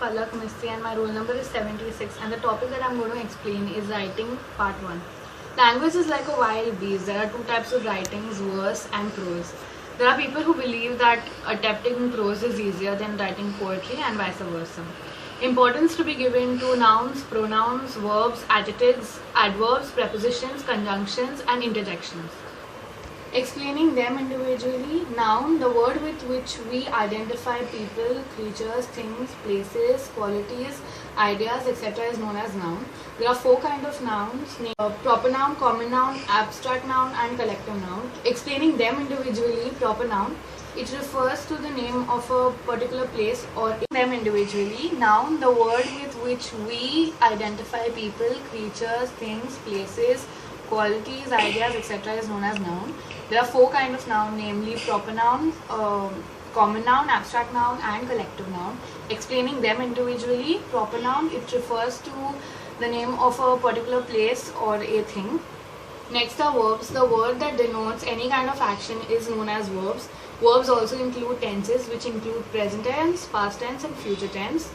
Palak Mistry and my roll number is 76, and the topic that I'm going to explain is writing part 1. Language is like a wild beast. There are two types of writings, verse and prose. There are people who believe that attempting prose is easier than writing poetry and vice versa. Importance to be given to nouns, pronouns, verbs, adjectives, adverbs, prepositions, conjunctions and interjections. Explaining them individually. Noun, the word with which we identify people, creatures, things, places, qualities, ideas, etc. is known as noun. There are 4 kinds of nouns: proper noun, common noun, abstract noun and collective noun. Explaining them individually. Proper noun, it refers to the name of a particular place or them individually. Noun, the word with which we identify people, creatures, things, places, qualities, ideas, etc. is known as noun. There are 4 kinds of noun, namely proper noun, common noun, abstract noun and collective noun. Explaining them individually. Proper noun, it refers to the name of a particular place or a thing. Next are verbs. The word that denotes any kind of action is known as verbs. Verbs also include tenses, which include present tense, past tense and future tense.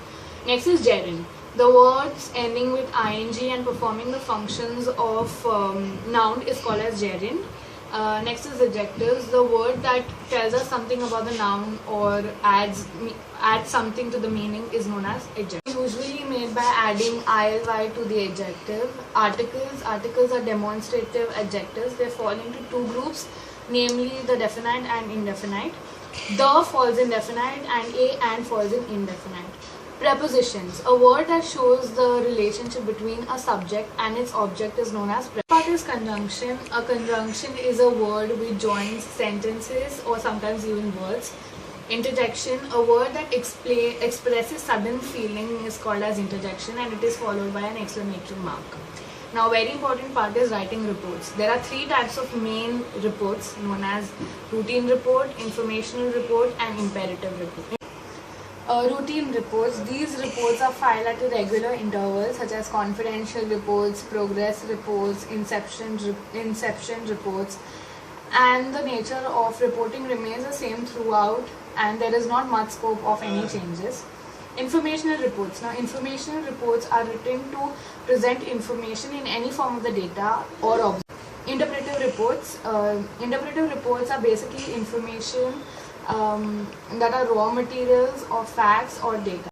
Next is gerund. The words ending with ing and performing the functions of noun is called as gerund. Next is adjectives. The word that tells us something about the noun or adds something to the meaning is known as adjective. Usually made by adding ILY to the adjective. Articles are demonstrative adjectives. They fall into 2 groups, namely the definite and indefinite. The falls in definite and a and falls in indefinite. Prepositions. A word that shows the relationship between a subject and its object is known as preposition. Part is conjunction. A conjunction is a word which joins sentences or sometimes even words. Interjection. A word that expresses sudden feeling is called as interjection, and it is followed by an exclamation mark. Now, very important part is writing reports. There are 3 types of main reports known as routine report, informational report and imperative report. Routine reports. These reports are filed at irregular intervals, such as confidential reports, progress reports, inception reports, and the nature of reporting remains the same throughout, and there is not much scope of any changes. Informational reports. Now, informational reports are written to present information in any form of the data or object. Interpretive reports. Interpretive reports are basically information that are raw materials or facts or data.